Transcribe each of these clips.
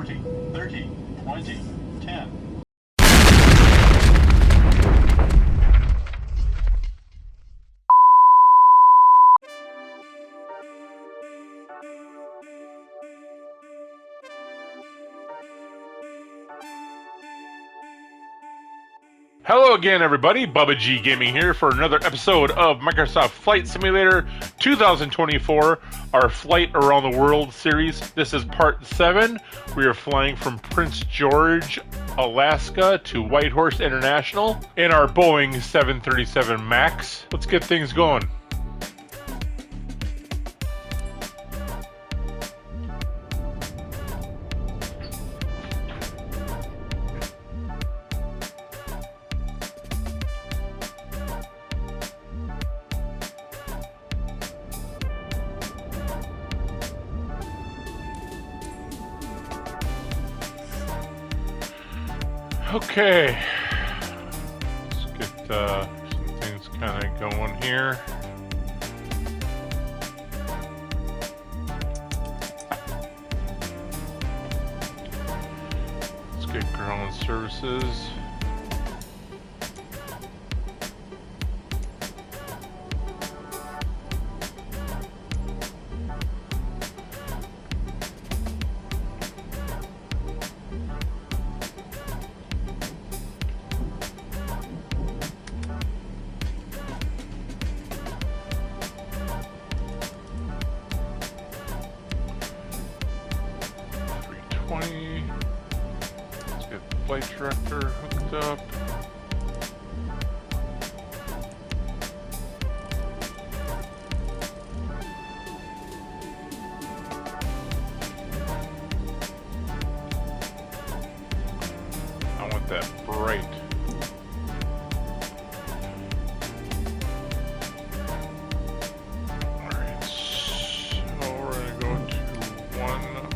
40, 30, 20, 10. Hello again, everybody. Bubba G Gaming here for another episode of Microsoft Flight Simulator 2024, our Flight Around the World series. This is part 7. We are flying from Prince George, Alaska to Whitehorse International in our Boeing 737 MAX. Let's get things going. Okay, let's get some things kind of going here. Let's get ground services. Let's get the flight director hooked up. I want that bright. Alright, so we're gonna go to 109.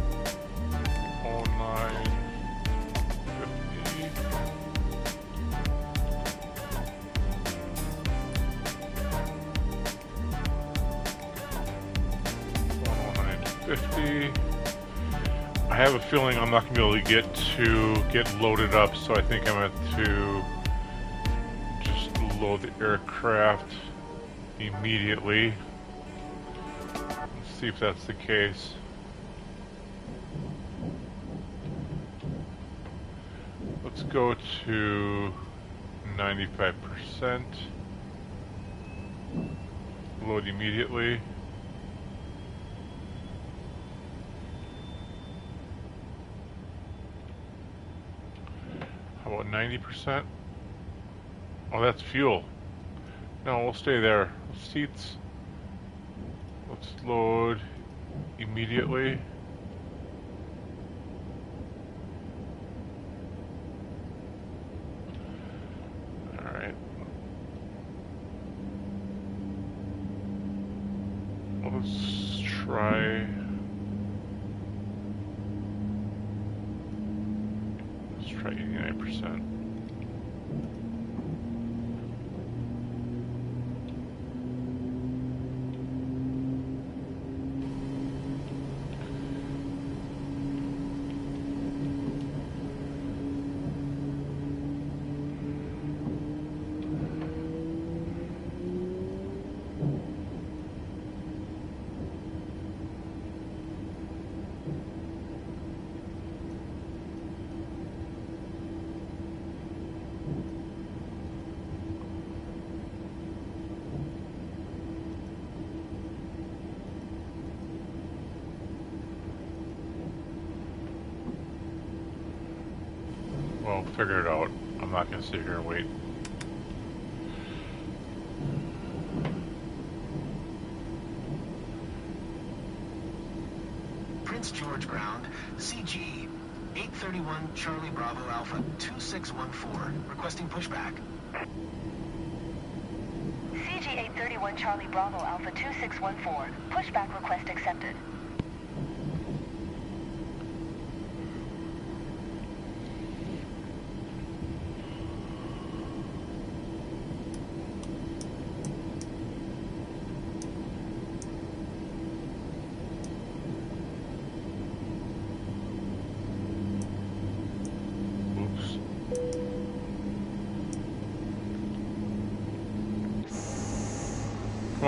I have a feeling I'm not going to be able to get loaded up, so I think I'm going to just load the aircraft immediately. Let's see if that's the case. Let's go to 95%. Load immediately. How about 90%? Oh, that's fuel. No, we'll stay there. Seats. Let's load immediately. Alright. Let's try... Try 89%. Well, figure it out. I'm not going to sit here and wait. Prince George ground, CG 831 Charlie Bravo Alpha 2614, requesting pushback. CG 831 Charlie Bravo Alpha 2614, pushback request accepted.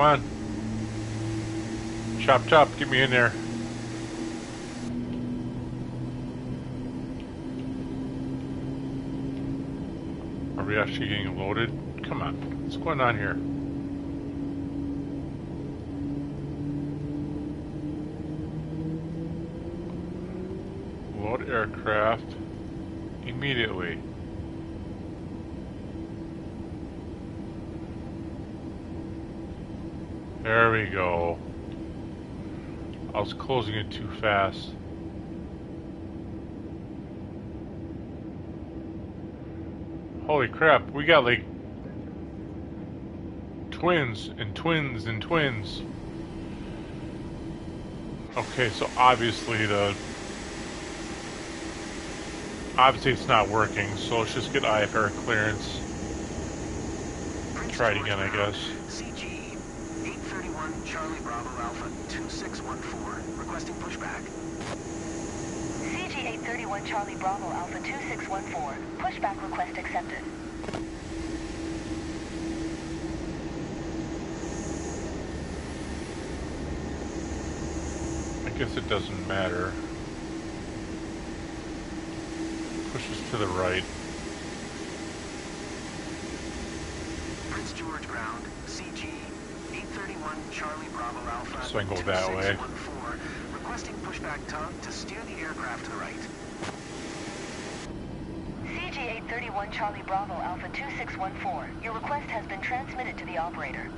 Come on. Chop, chop. Get me in there. Are we actually getting loaded? Come on. What's going on here? Load aircraft immediately. There we go. I was closing it too fast. Holy crap, we got like twins and twins and twins. Okay, so obviously it's not working, so let's just get IFR clearance. Try it again, I guess. CG 831 Charlie Bravo Alpha 2614, requesting pushback. CG 831 Charlie Bravo Alpha 2614. Pushback request accepted. I guess it doesn't matter. Push us to the right. Prince George ground, CG 831 Charlie Bravo Alpha So I can go that way. 2614, requesting pushback tug to steer the aircraft to the right. CG 831 Charlie Bravo Alpha 2614. Your request has been transmitted to the operator.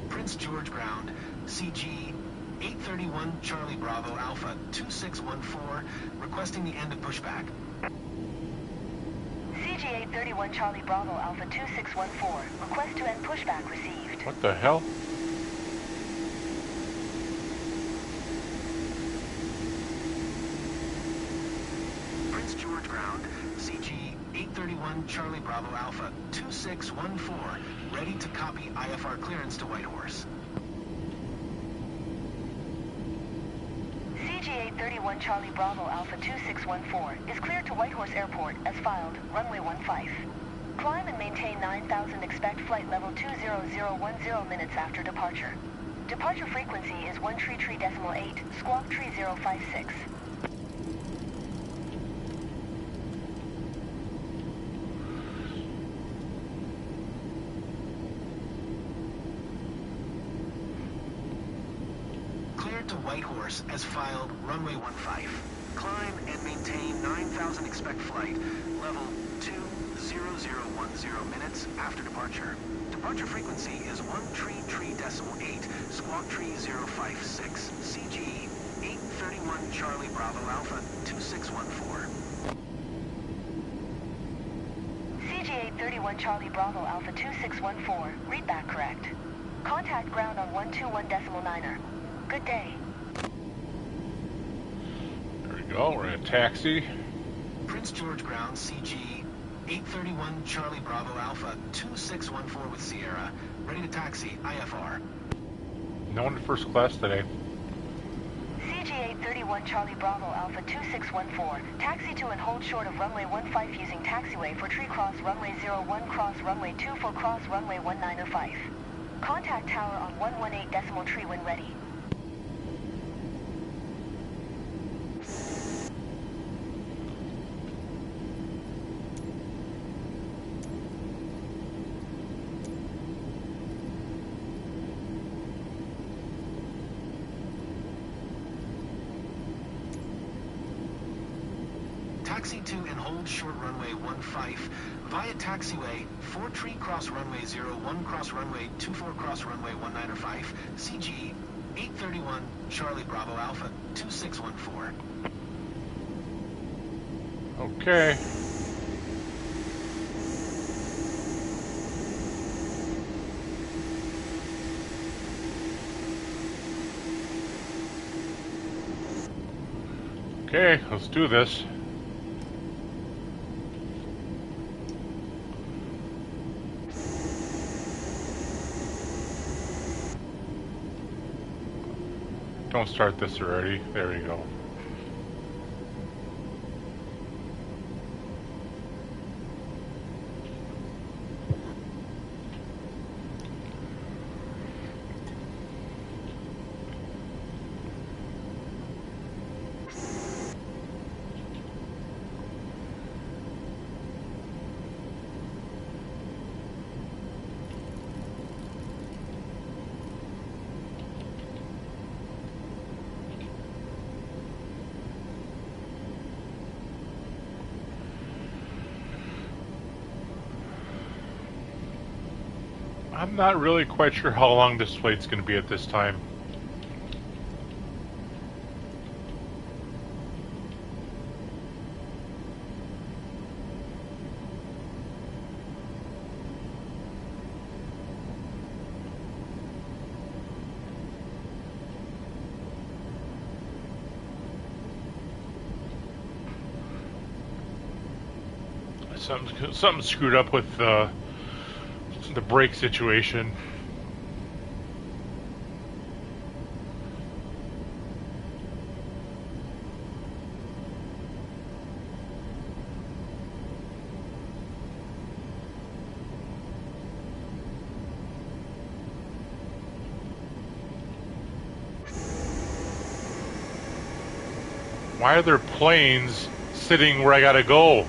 Prince George ground, CG 831 Charlie Bravo Alpha 2614, requesting the end of pushback. CG 831 Charlie Bravo Alpha 2614. Request to end pushback received. What the hell? Prince George ground, CG 831 Charlie Bravo Alpha 2614, ready to copy IFR clearance to Whitehorse. CG 831 Charlie Bravo Alpha 2614 is cleared to Whitehorse Airport as filed, runway 15. Climb and maintain 9,000, expect flight level 20010 minutes after departure. Departure frequency is 133.8, squawk 3056. Cleared to Whitehorse as filed, runway 15. Climb and maintain 9,000, expect flight level 20010 minutes after departure. Departure frequency is 133.8, squawk 3056, CG 831 Charlie Bravo Alpha 2614. CG 831 Charlie Bravo Alpha 2614. Read back correct. Contact ground on 121.9er. Good day. There we go, we're in a taxi. Prince George ground, CG 831 Charlie Bravo Alpha 2614 with Sierra, ready to taxi, IFR. No one in first class today. CG 831 Charlie Bravo Alpha 2614. Taxi to and hold short of runway 15 using taxiway for tree cross runway 01 cross runway 24 cross runway 1905. Contact tower on 118 tree when ready. Taxi to and hold short runway 15 via taxiway 4 tree cross runway 01 cross runway 24 cross runway 1905, CG 831 Charlie Bravo Alpha 2614. Okay. Okay, let's do this. Don't start this already. There we go. I'm not really quite sure how long this flight's going to be at this time. Something screwed up with the brake situation. Why are there planes sitting where I gotta go?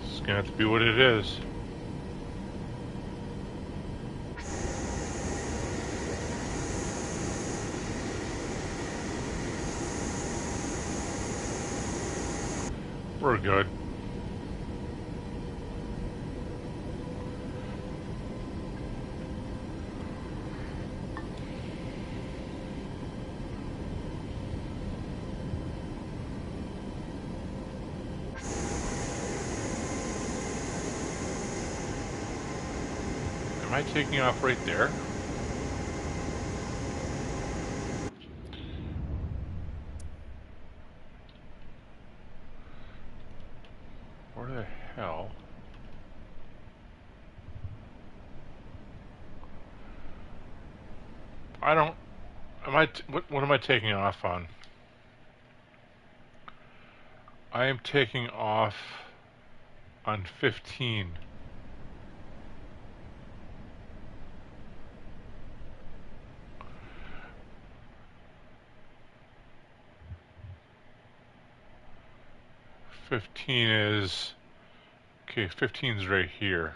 It's gonna have to be what it is. We're good. Am I taking off right there? Where the hell? I don't... what am I taking off on? I am taking off on 15. Okay, 15 is right here.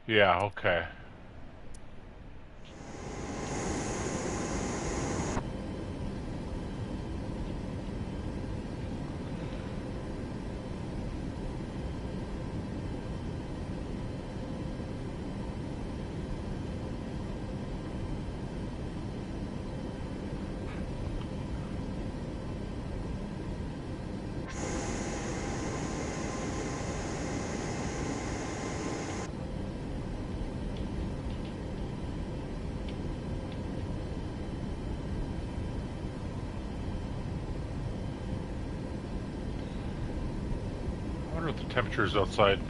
Yeah, okay. I wonder what the temperature is outside.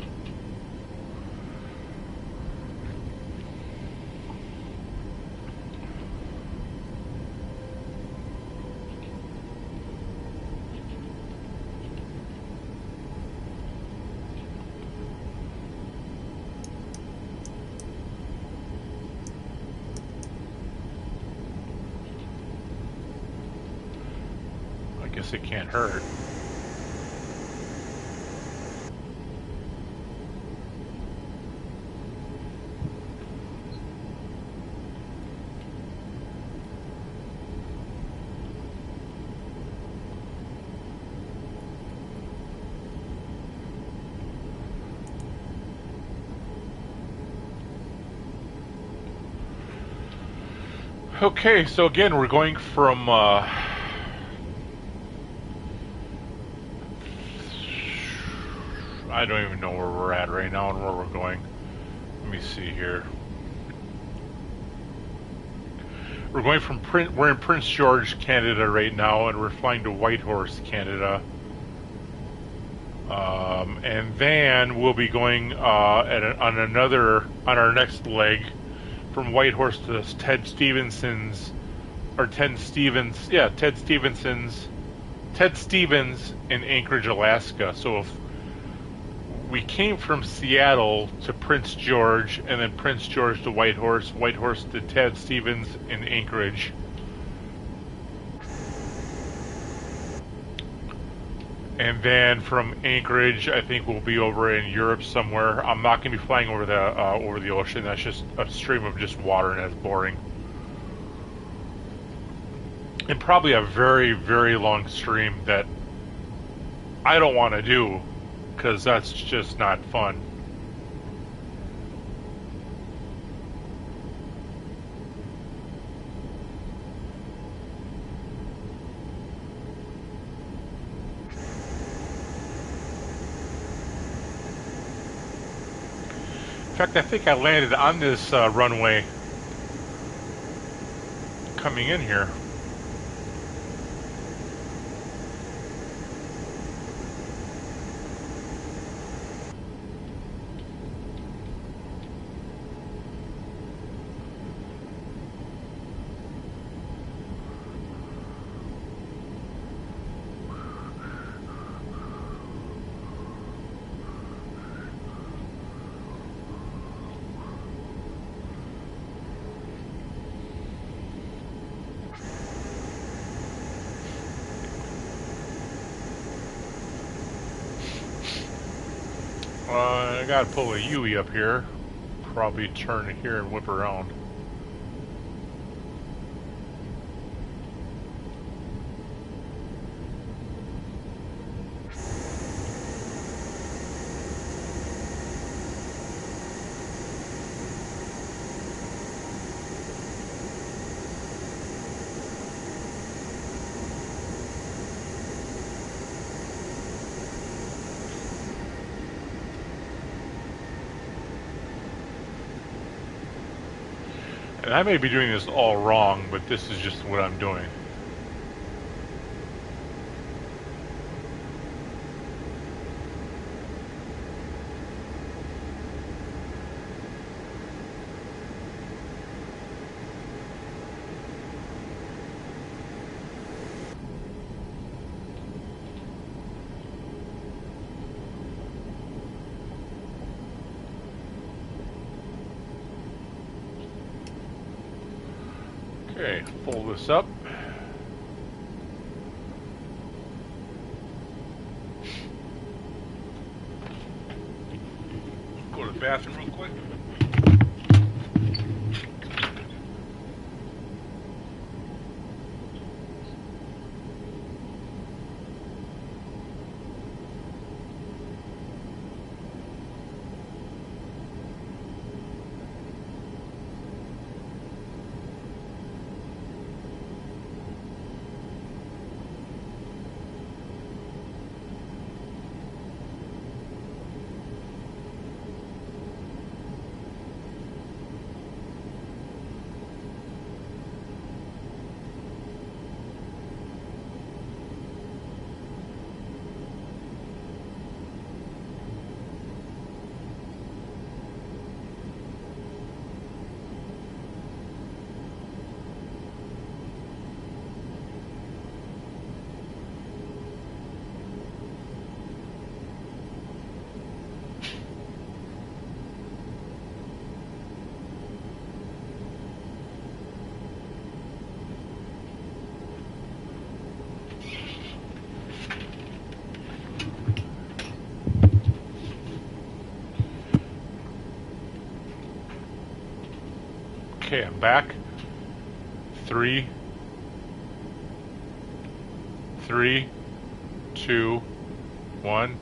I guess it can't hurt. Okay, so again, we're going from I don't even know where we're at right now and where we're going. Let me see here. We're in Prince George, Canada right now, and we're flying to Whitehorse, Canada. And then we'll be going on our next leg from Whitehorse to Ted Stevens in Anchorage, Alaska. So we came from Seattle to Prince George, and then Prince George to Whitehorse, Whitehorse to Ted Stevens in Anchorage. And then from Anchorage, I think we'll be over in Europe somewhere. I'm not going to be flying over the ocean. That's just a stream of just water, and that's boring. And probably a very, very long stream that I don't want to do, because that's just not fun. In fact, I think I landed on this runway coming in here. I gotta pull a UE up here. Probably turn here and whip around. And I may be doing this all wrong, but this is just what I'm doing. Okay, pull this up. Go to the bathroom real quick. Okay, I'm back. 3, 2, 1.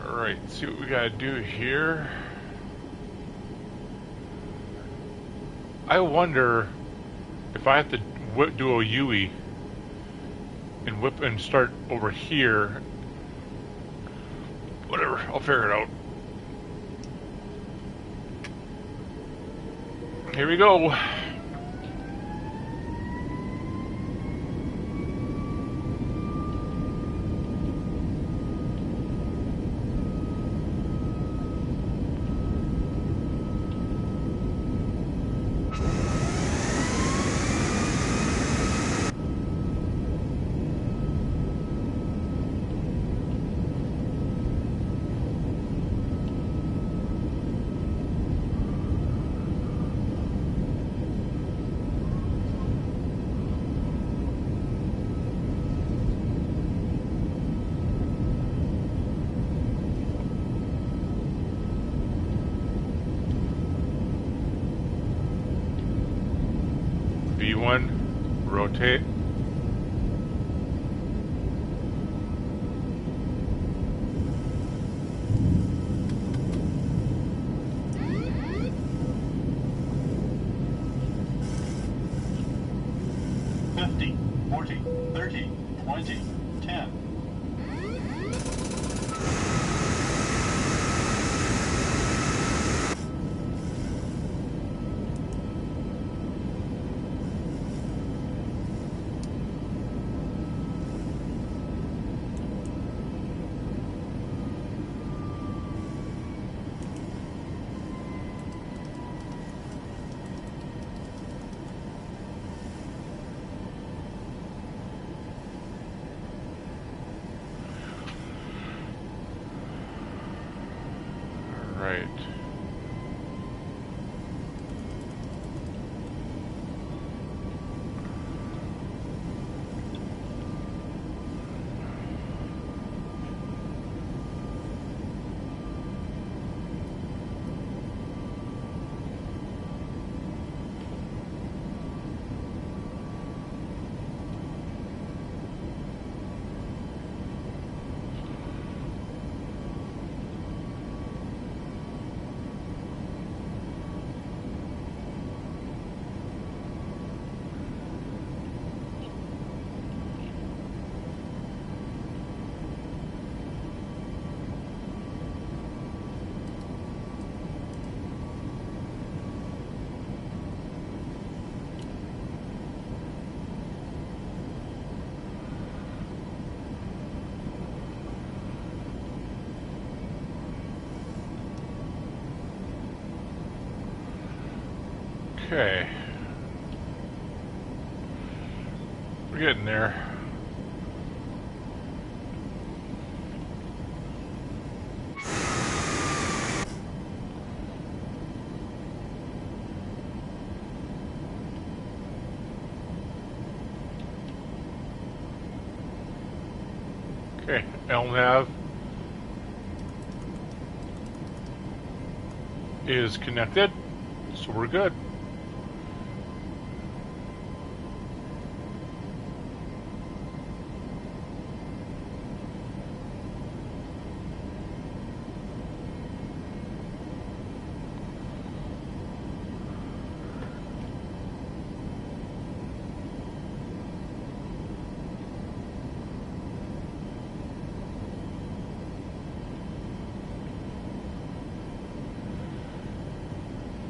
Alright, see what we gotta do here. I wonder if I have to do a UE and whip and start over here. Whatever, I'll figure it out. Here we go. rotate. Fifty, 40, 30, 20, 10. Right. Okay. We're getting there. Okay, LNAV is connected, so we're good.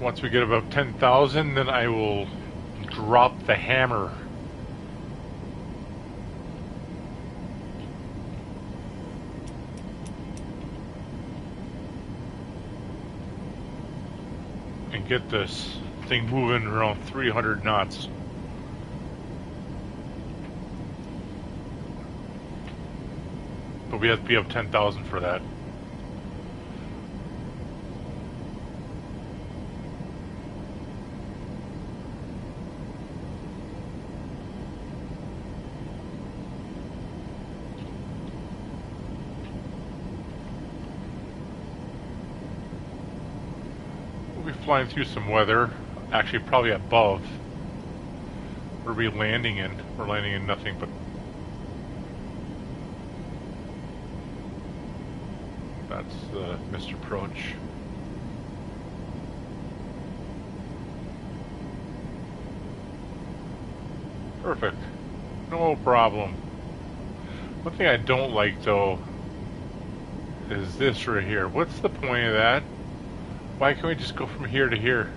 Once we get above 10,000, then I will drop the hammer. And get this thing moving around 300 knots. But we have to be up 10,000 for that. Flying through some weather, actually probably above. Where are we landing in? We're landing in nothing but... That's the missed approach. Perfect. No problem. One thing I don't like though is this right here. What's the point of that? Why can't we just go from here to here?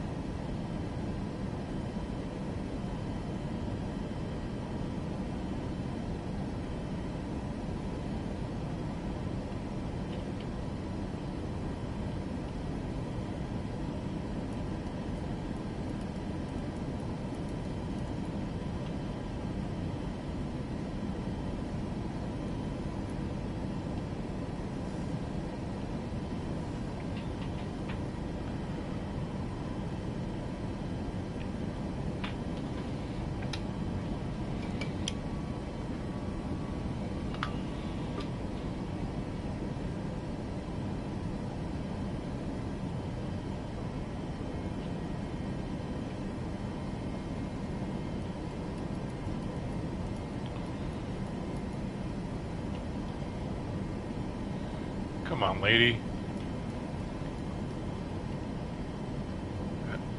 Come on, lady.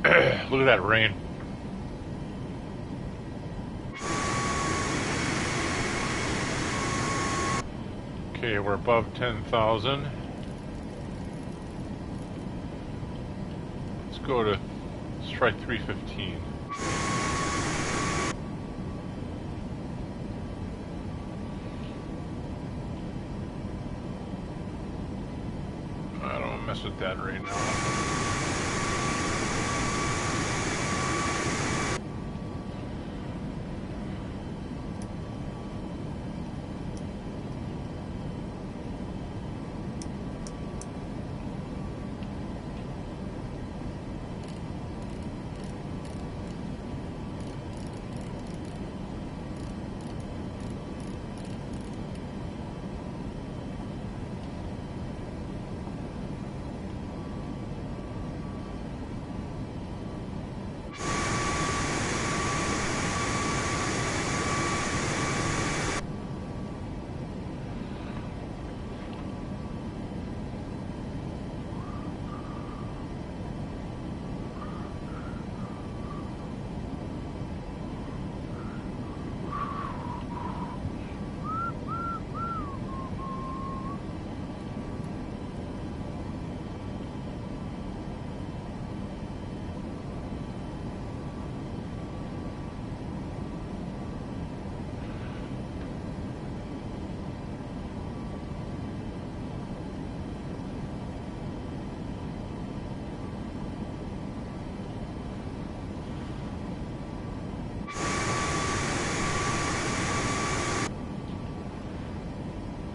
Look at that rain. Okay, we're above 10,000. Let's go to strike 315. I don't mess with that right now.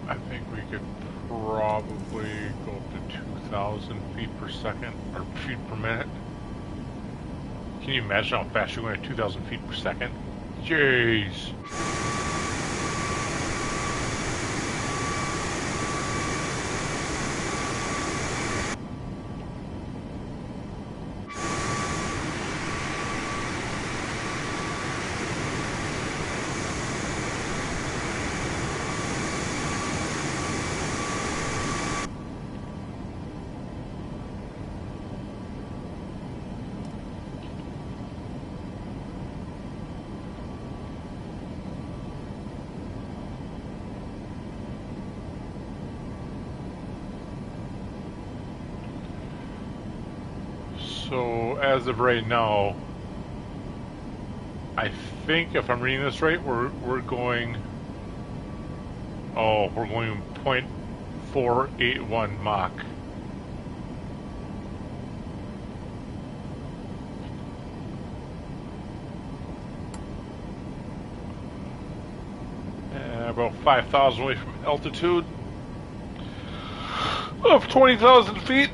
I think we could probably go up to 2,000 feet per second, or feet per minute. Can you imagine how fast you're going at 2,000 feet per second? Jeez. So as of right now, I think if I'm reading this right, we're going. Oh, we're going 0.481 Mach. About 5,000 away from altitude of 20,000 feet.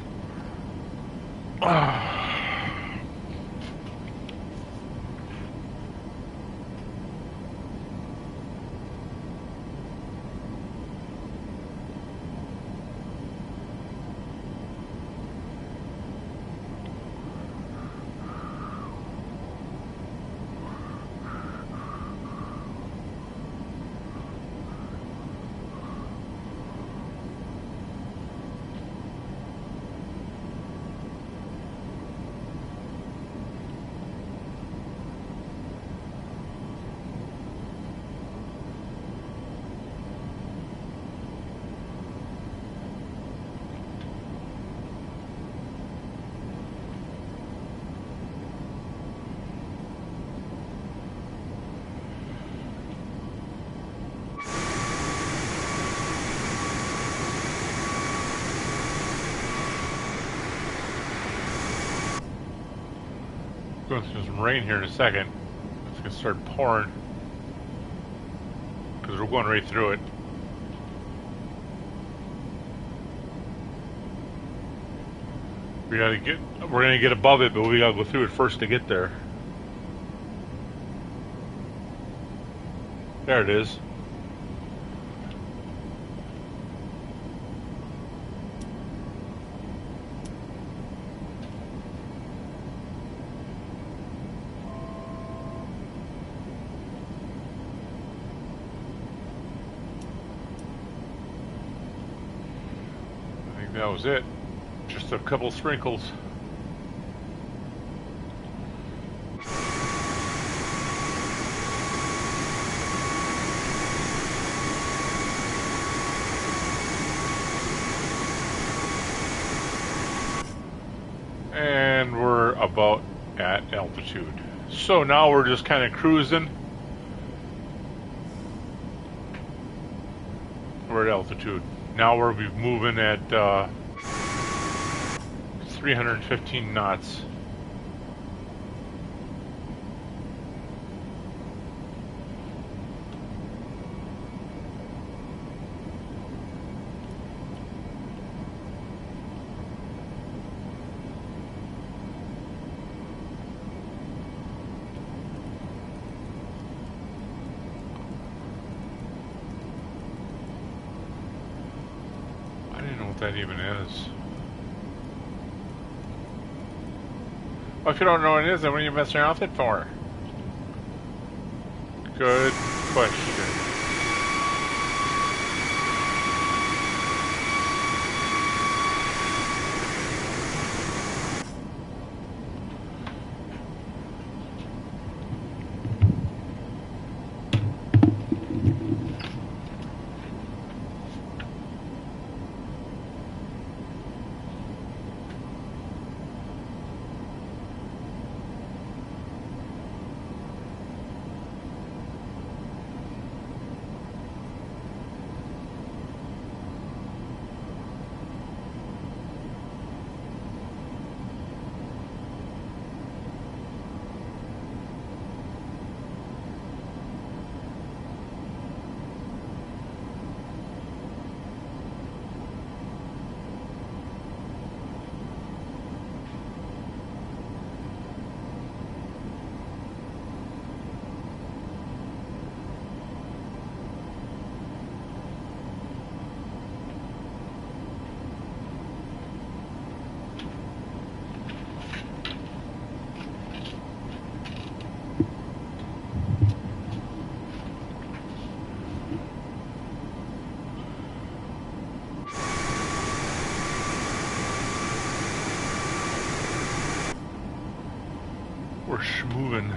Going through some rain here in a second. It's gonna start pouring because we're going right through it. We're gonna get above it, but we gotta go through it first to get there. There it is. That was it. Just a couple sprinkles. And we're about at altitude. So now we're just kind of cruising. We're at altitude. Now we'll be moving at 315 knots. That even is. Well, if you don't know what it is, then what are you messing around with it for? Good question. We're schmoving.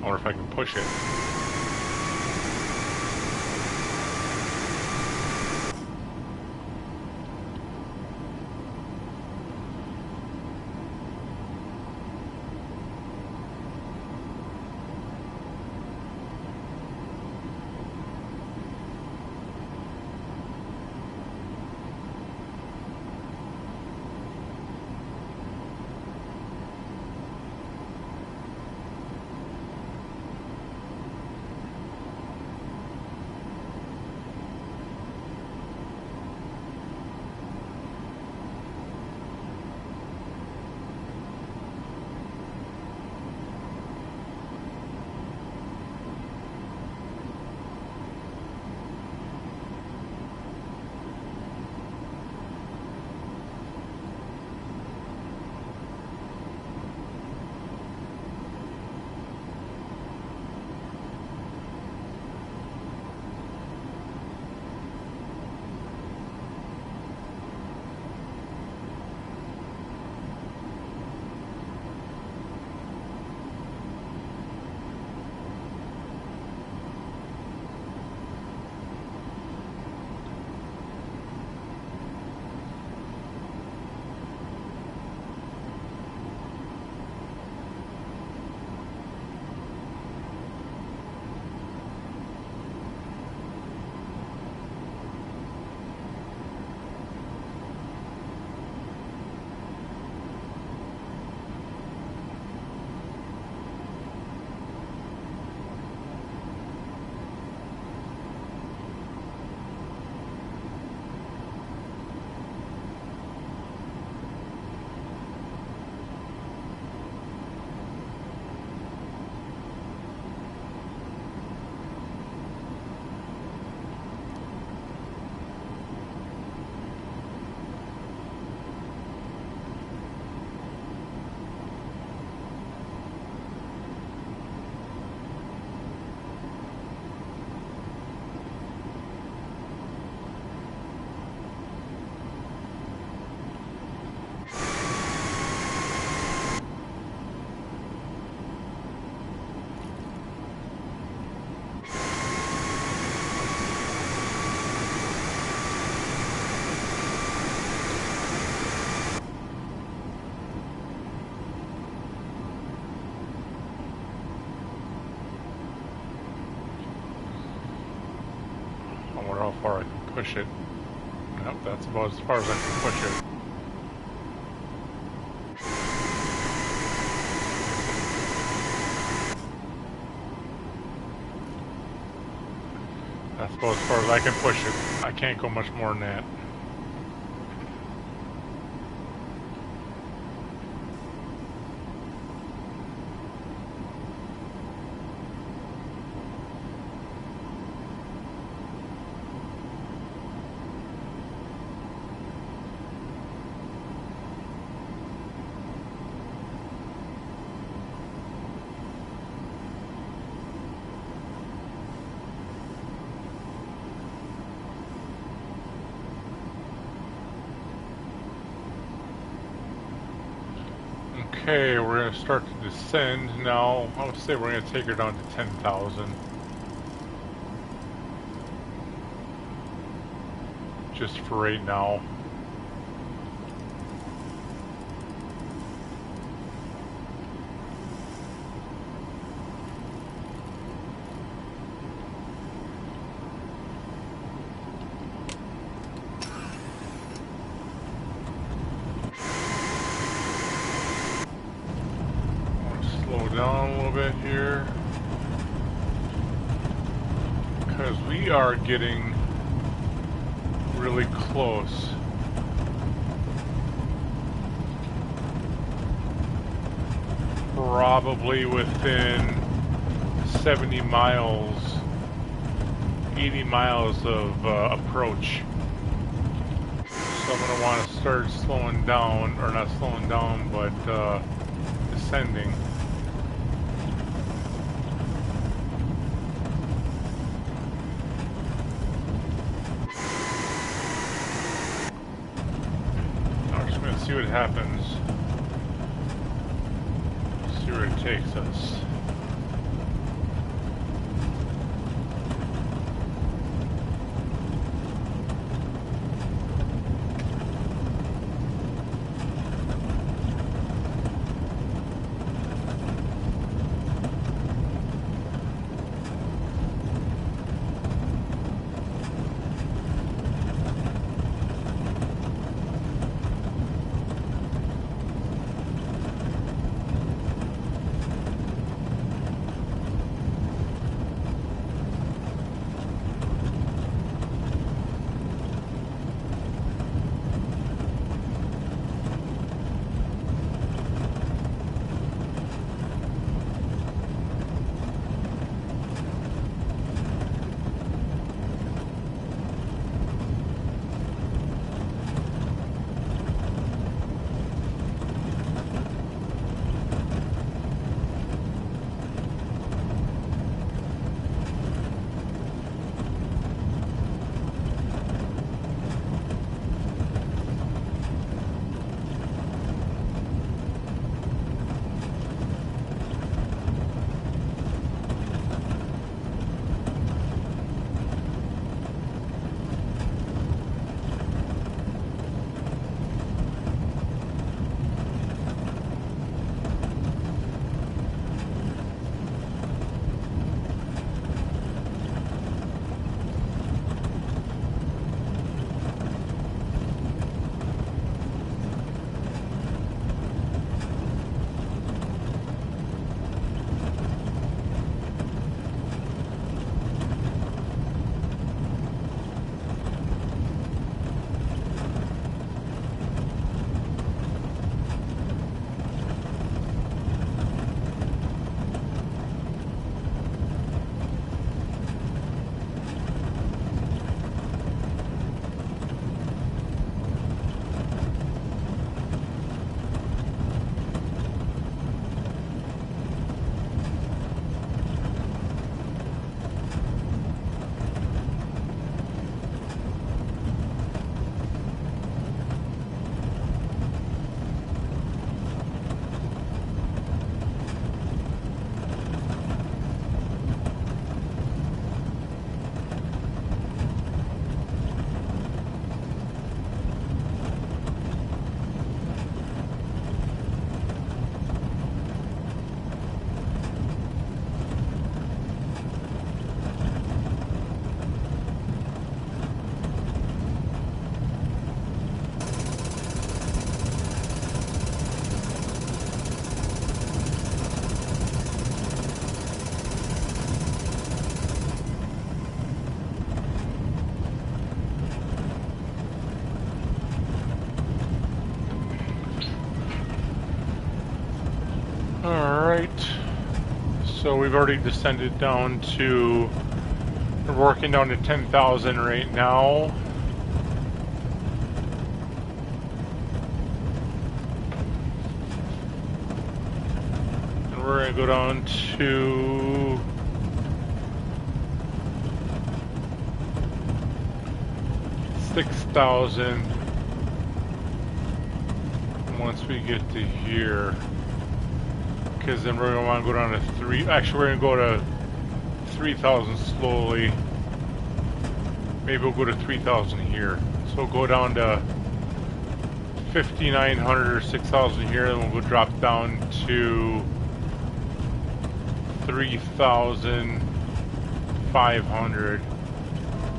wonder if I can push it. How far I can push it. Nope, that's about as far as I can push it. That's about as far as I can push it. I can't go much more than that. Okay, we're going to start to descend now. I would say we're going to take her down to 10,000. Just for right now. Down a little bit here because we are getting really close. Probably within 70 miles, 80 miles of approach. So I'm going to want to start slowing down, or not slowing down, but descending. See what happens. See where it takes us. Alright, so we've already descended down to, we're working down to 10,000 right now. And we're going to go down to 6,000 once we get to here. Because then we're going to want to go down to 3. Actually, we're going to go to 3,000 slowly. Maybe we'll go to 3,000 here. So we'll go down to 5,900 or 6,000 here, and we'll go drop down to 3,500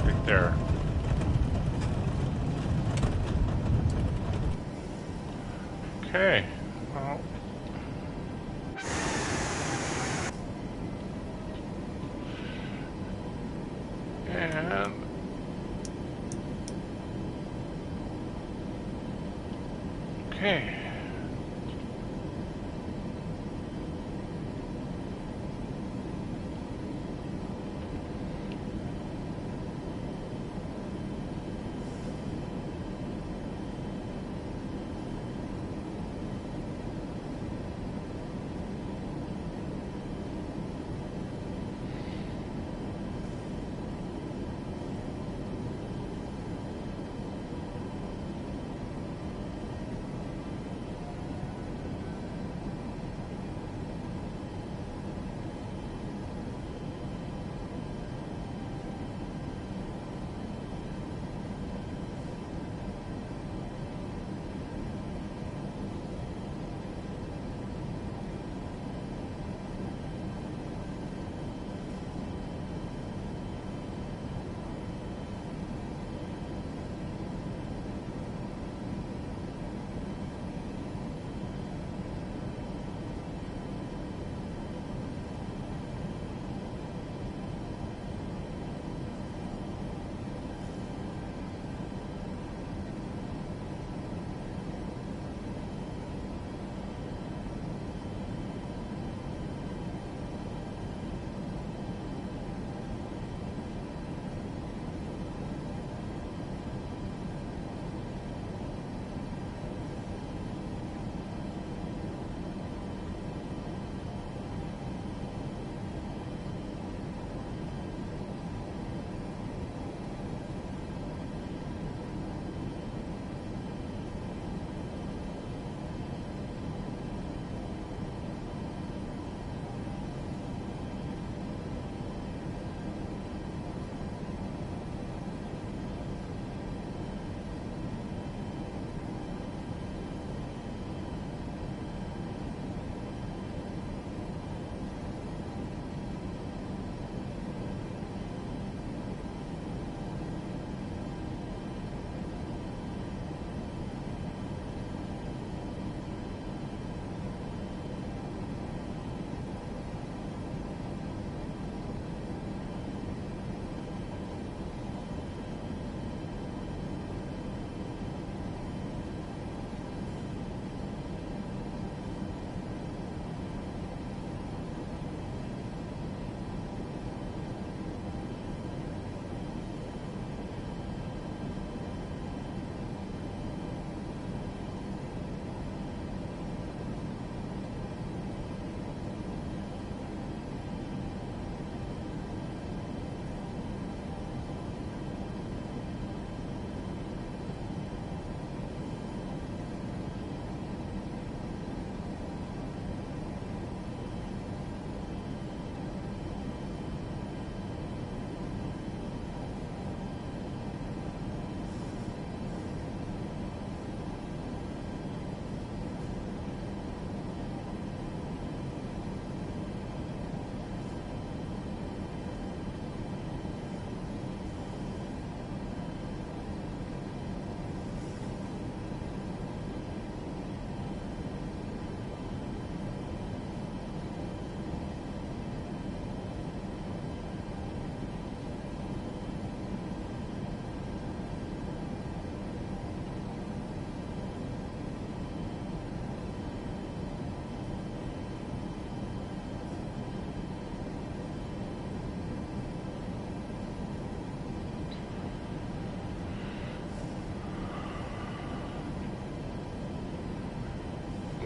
right there. Okay. Well. And okay.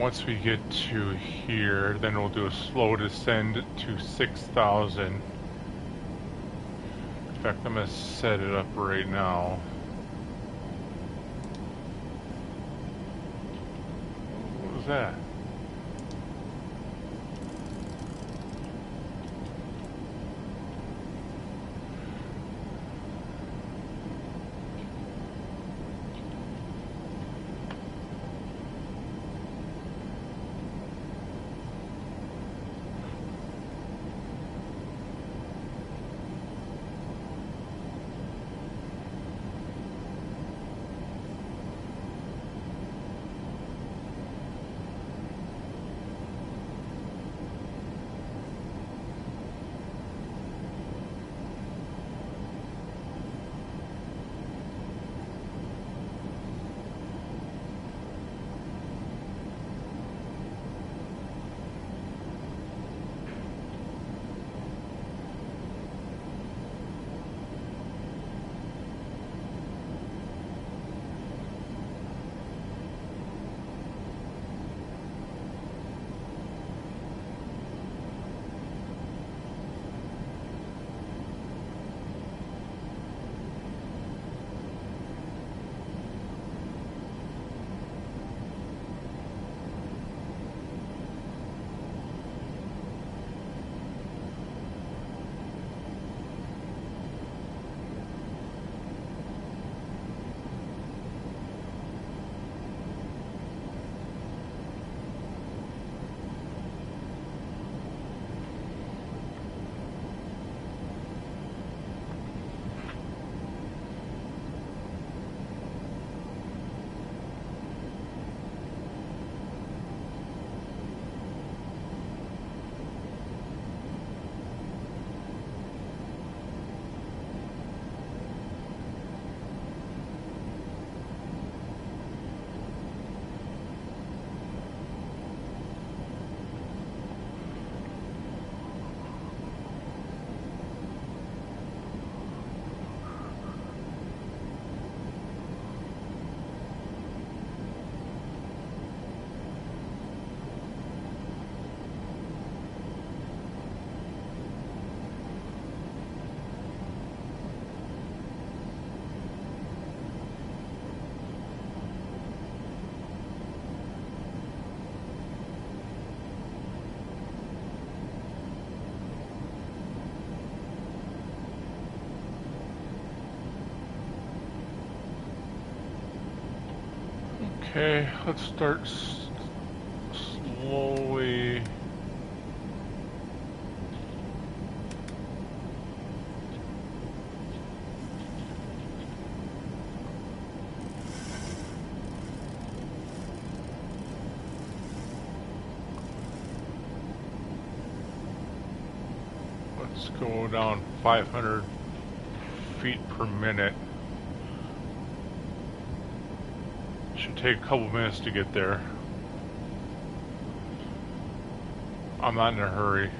once we get to here, then we'll do a slow descend to 6,000. In fact, I'm going to set it up right now. What was that? Okay, let's start slowly. Let's go down 500 feet per minute. Should take a couple minutes to get there. I'm not in a hurry.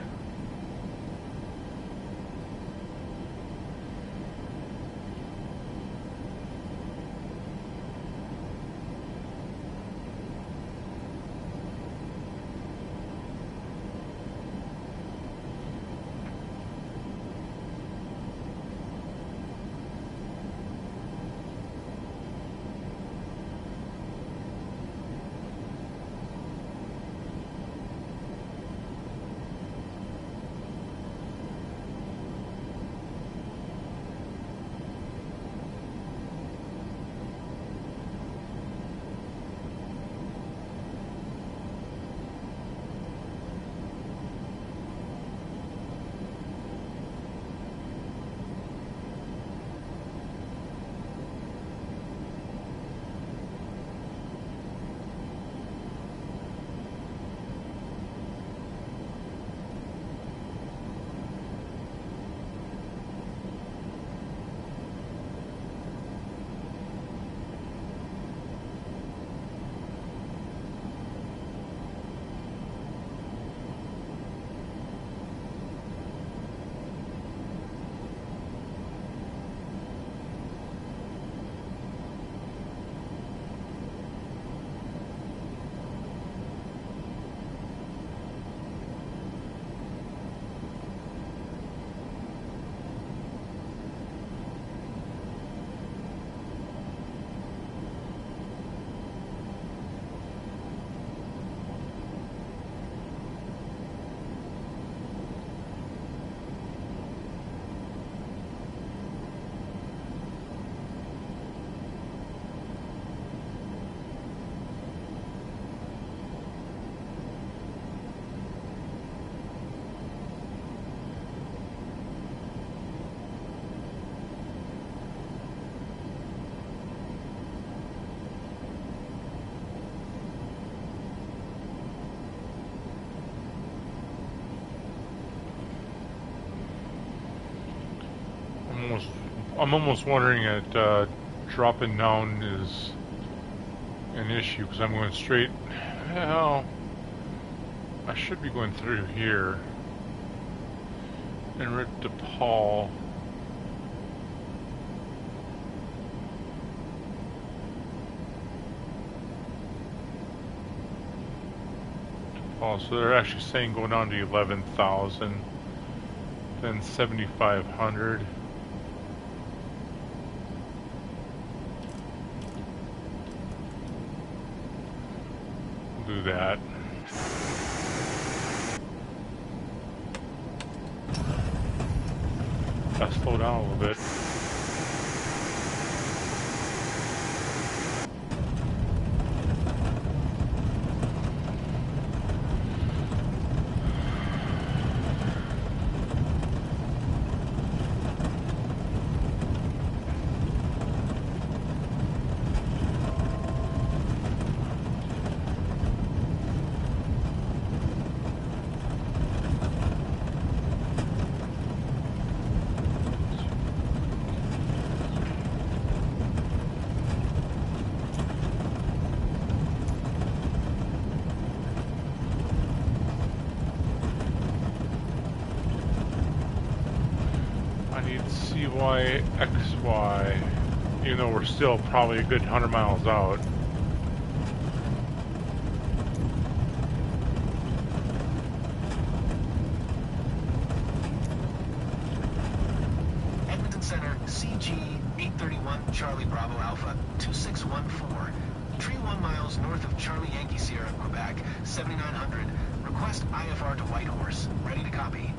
I'm almost wondering that dropping down is an issue because I'm going straight. Well, I should be going through here and right to Paul. Oh, so they're actually saying go down to 11,000, then 7,500. We'll do that. Gotta slow down a little bit. CYXY, even though we're still probably a good 100 miles out. Edmonton Center, CG 831 Charlie Bravo Alpha 2614. Tree 1 miles north of Charlie Yankee Sierra, Quebec, 7900. Request IFR to Whitehorse. Ready to copy.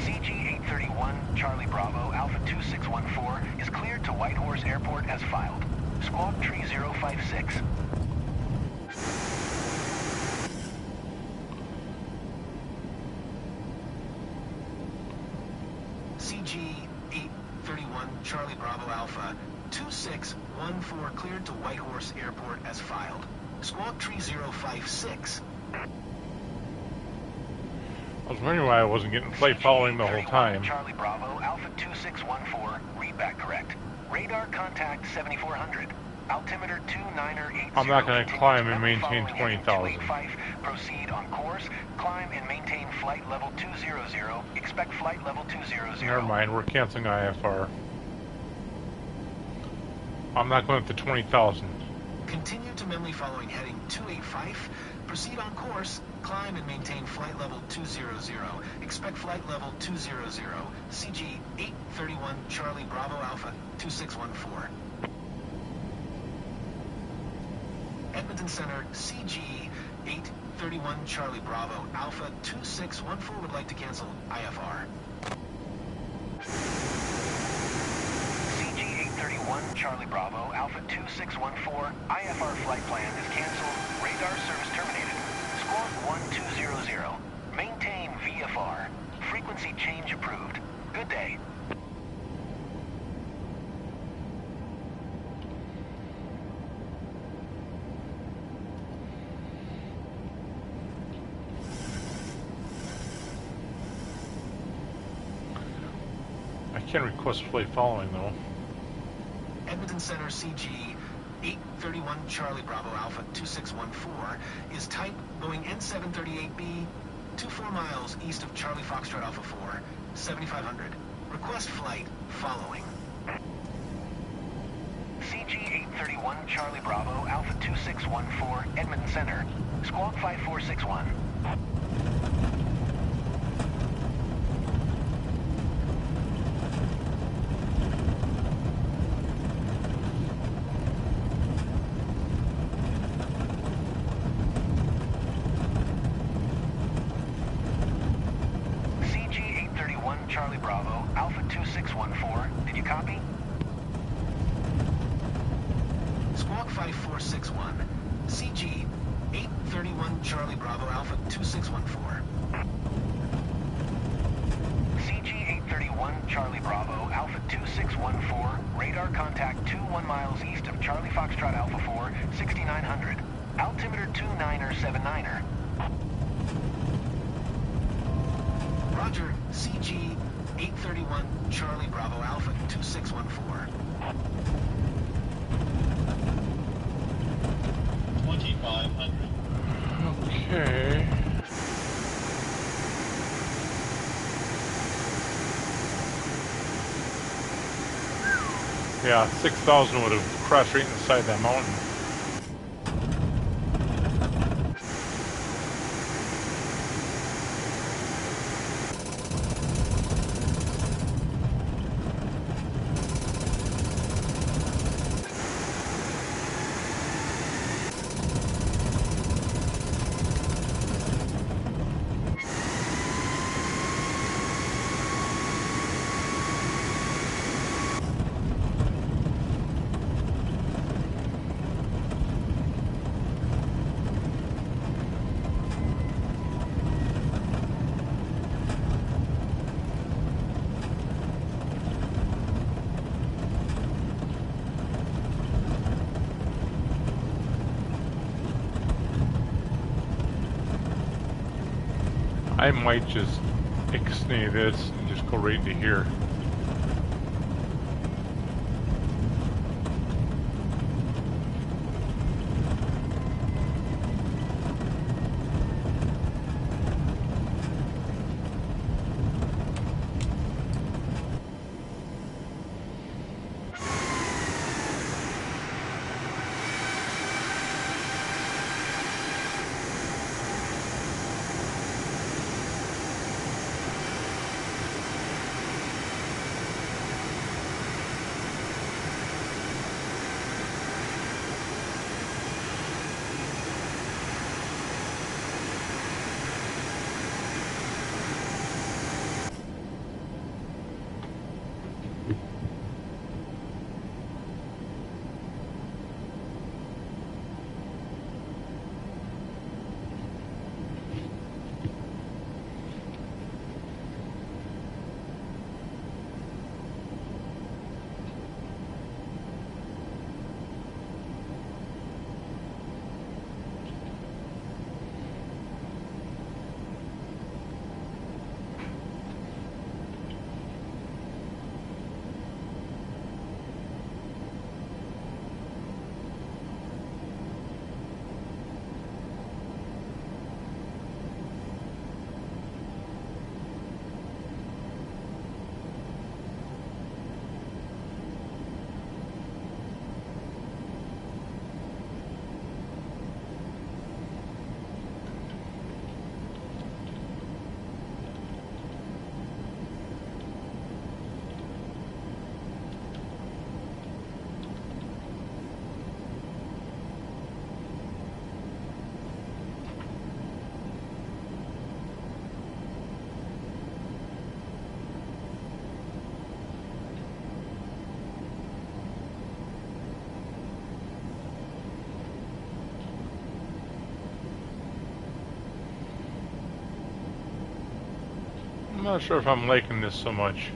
CG 831 Charlie Bravo Alpha 2614 is cleared to Whitehorse Airport as filed. Squawk Tree 056. CG 831 Charlie Bravo Alpha 2614 cleared to Whitehorse Airport as filed. Squawk Tree 056. I was wondering why I wasn't getting flight following the whole time. Charlie Bravo Alpha 2614, read back correct. Radar contact 7400. Altimeter 2980. I'm not going to climb and maintain 20,000. Proceed on course. Climb and maintain flight level 200. Expect flight level 200. Never mind, we're canceling IFR. I'm not going up to 20,000. Continue to memory following heading 285. Proceed on course. Climb and maintain flight level 200. Expect flight level 200. CG 831 Charlie Bravo Alpha 2614. Edmonton Center, CG 831 Charlie Bravo Alpha 2614 would like to cancel IFR. CG 831 Charlie Bravo Alpha 2614, IFR flight plan is canceled. Radar service terminated. Squawk 1200. Maintain VFR. Frequency change approved. Good day. I can't request flight following though. Edmonton Center CG 831 Charlie Bravo Alpha 2614 is type Boeing N738B 24 miles east of Charlie Foxtrot Alpha 4, 7500. Request flight following. CG 831 Charlie Bravo Alpha 2614 Edmonton Center. Squawk 5461. Charlie Bravo, Alpha 2614. Did you copy? Squawk 5461. CG 831 Charlie Bravo, Alpha 2614. CG 831 Charlie Bravo, Alpha 2614. Radar contact 21 miles east of Charlie Foxtrot Alpha 4, 6900. Altimeter 29er. Roger, CG 831 Charlie Bravo Alpha 2614. 2500. Okay. Yeah, 6,000 would have crashed right inside that mountain. I might just ixnay this and just go right into here. I'm not sure if I'm liking this so much.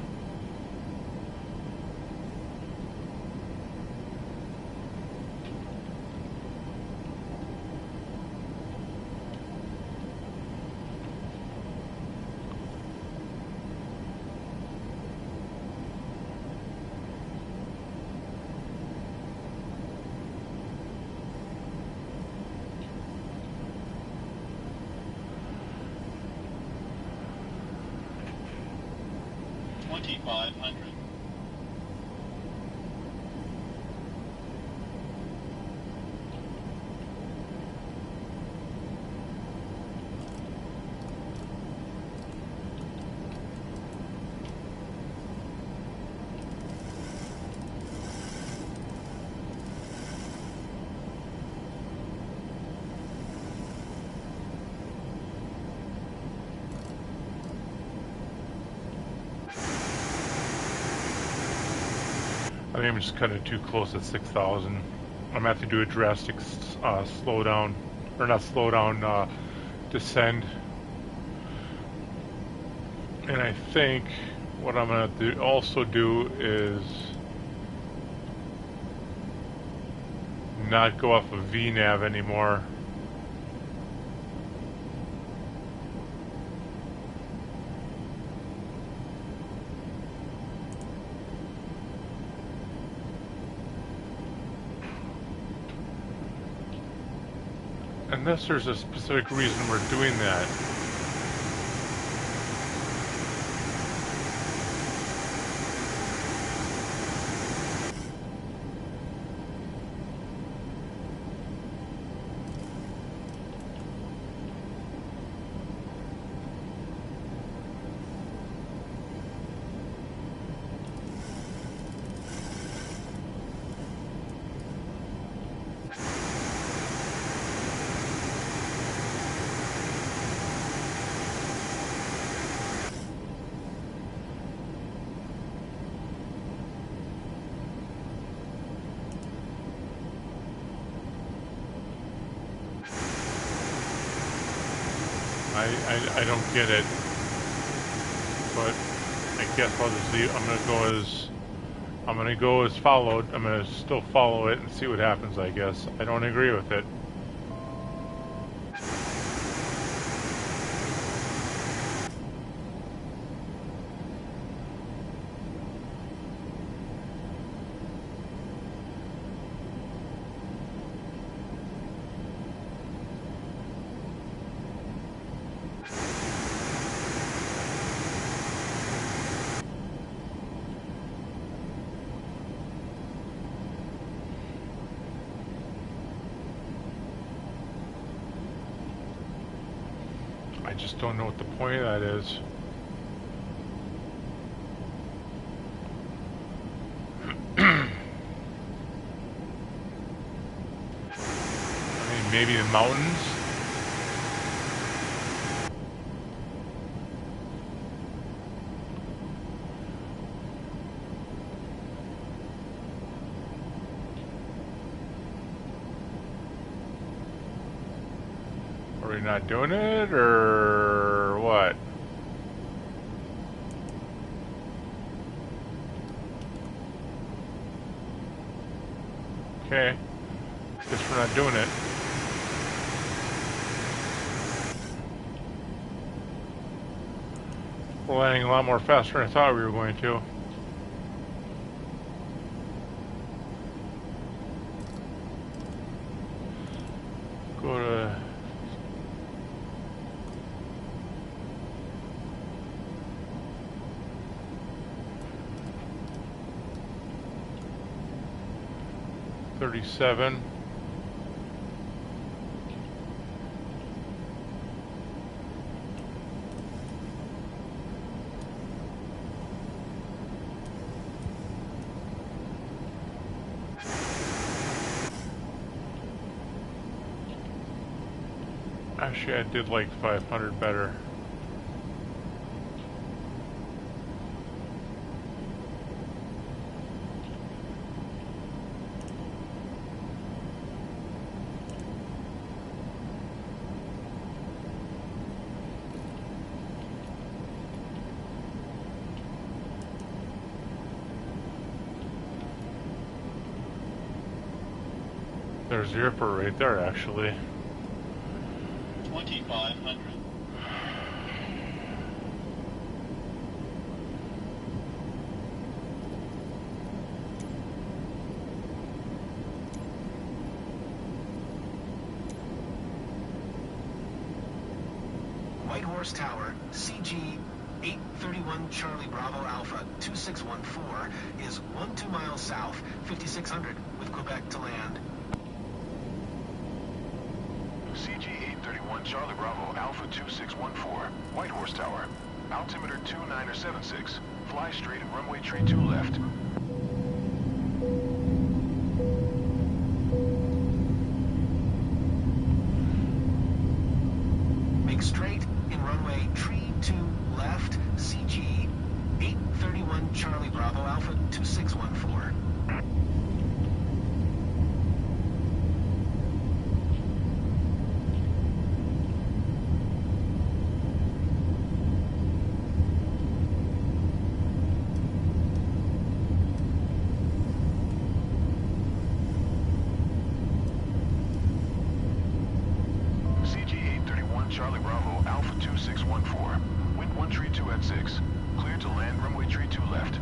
I think I'm just kind of too close at 6,000. I'm gonna have to do a drastic slow down, or not slow down, descend. And I think what I'm gonna also do is not go off of VNav anymore. Unless there's a specific reason we're doing that. I don't get it, but I guess I'll just leave. I'm gonna go as followed. I'm gonna still follow it and see what happens. I guess I don't agree with it. I just don't know what the point of that is. I mean, maybe the mountains? Are we not doing it, or what? Okay. Guess we're not doing it. We're landing a lot more faster than I thought we were going to. Go to... $37. Actually, I did like 500 better. There's the airport right there, actually. 2,500. White Horse Tower, CG 831 Charlie Bravo Alpha 2614 is 12 miles south, 5,600 with Quebec to land. CG 831 Charlie Bravo Alpha 2614, White Horse Tower. Altimeter 2976. Fly straight at runway tree 2 left. Make straight in runway tree 2 left, CG 831 Charlie Bravo Alpha 2614. Charlie Bravo, Alpha 2614. Wind 1 tree 2 at 6. Clear to land runway tree 2 left.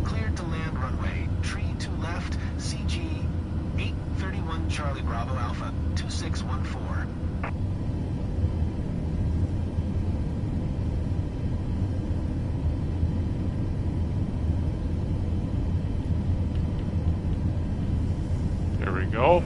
Cleared to land runway tree 2 left, CG Charlie Bravo Alpha 2614. There we go.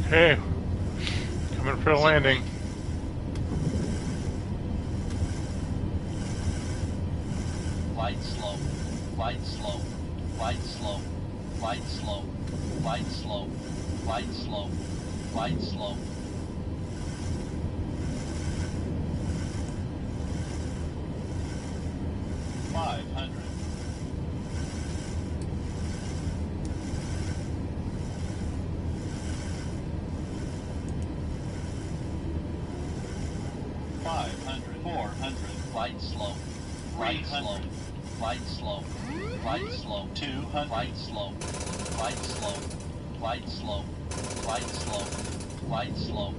Okay, coming for the landing. Flight slow, flight slow, flight slow, flight slow, flight slow, flight slow, flight slow. Flight slow, flight slow, flight slow, flight slow, 200, flight slow, flight slow, flight slow, flight slow, flight slow,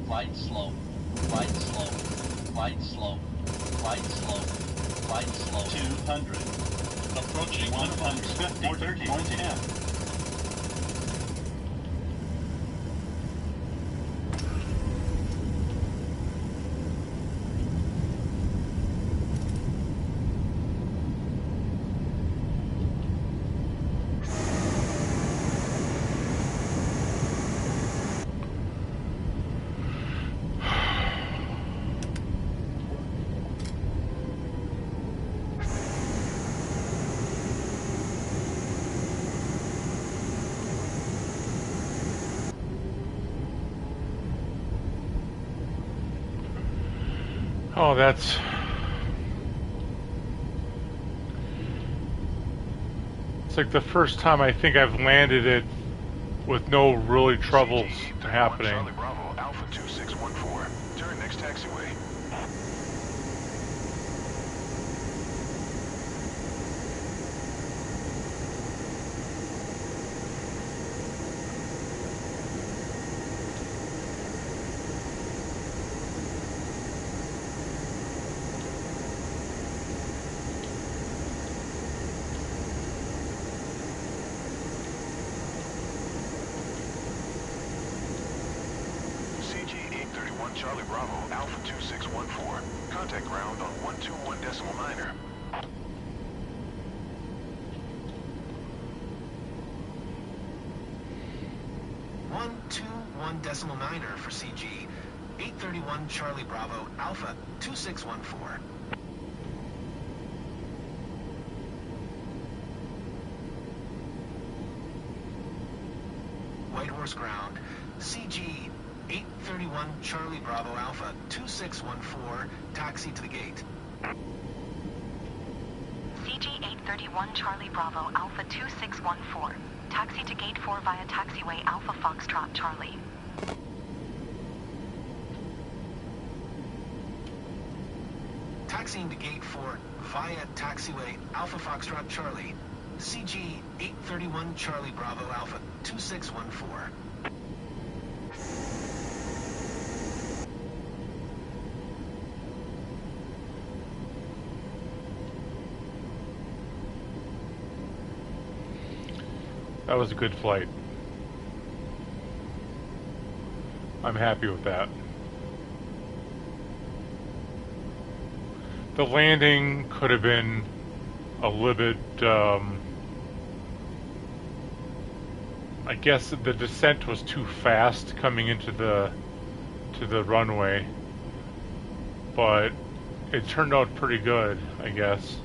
flight slow, flight slow, flight slow, flight slow, flight slow, 200, approaching 150, 110. Oh, that's... It's like the first time I think I've landed it with no really troubles happening. Charlie Bravo Alpha 2614. Turn next taxiway. Charlie Bravo, Alpha 2614. Contact ground on 121.9er. .9er for CG. 831 Charlie Bravo, Alpha 2614. White Horse ground. CG 831 Charlie Bravo Alpha 2614, taxi to the gate. CG 831 Charlie Bravo Alpha 2614, taxi to gate 4 via taxiway Alpha Foxtrot Charlie. Taxiing to gate 4 via taxiway Alpha Foxtrot Charlie. CG 831 Charlie Bravo Alpha 2614. That was a good flight. I'm happy with that. The landing could have been a little bit, I guess the descent was too fast coming into the runway, but it turned out pretty good, I guess.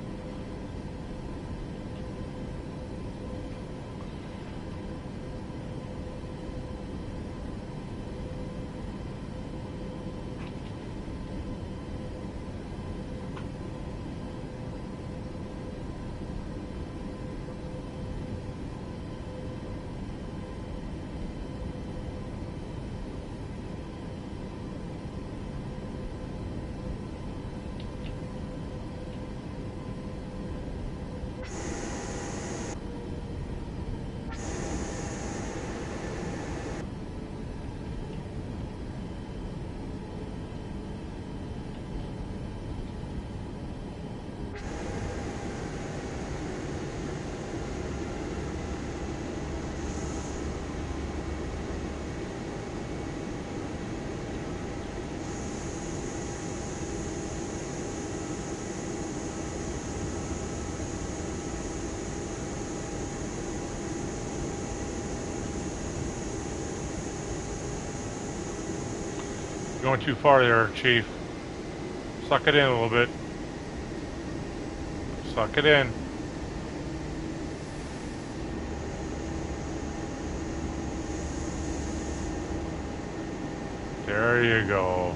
going too far there, Chief. Suck it in a little bit. Suck it in. There you go.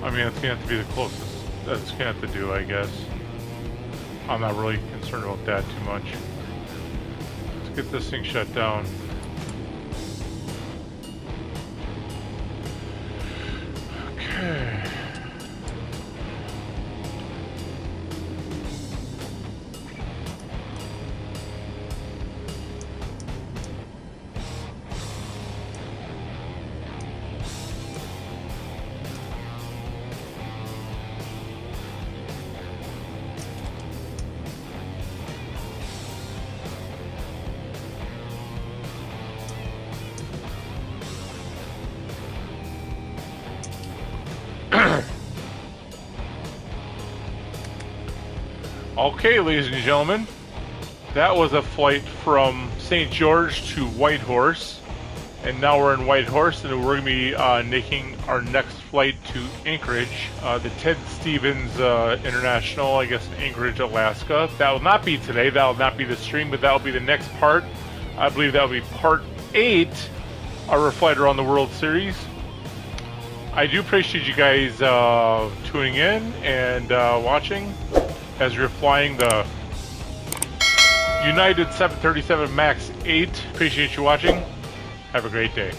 I mean, it's gonna have to be the closest. That's gonna have to do, I guess. I'm not really concerned about that too much. Let's get this thing shut down. Okay. Okay, ladies and gentlemen, that was a flight from St. George to Whitehorse, and now we're in Whitehorse, and we're going to be making our next flight to Anchorage, the Ted Stevens International, I guess, in Anchorage, Alaska. That will not be today, that will not be the stream, but that will be the next part. I believe that will be part 8 of our Flight Around the World series. I do appreciate you guys tuning in and watching as you're flying the United 737 MAX 8. Appreciate you watching. Have a great day.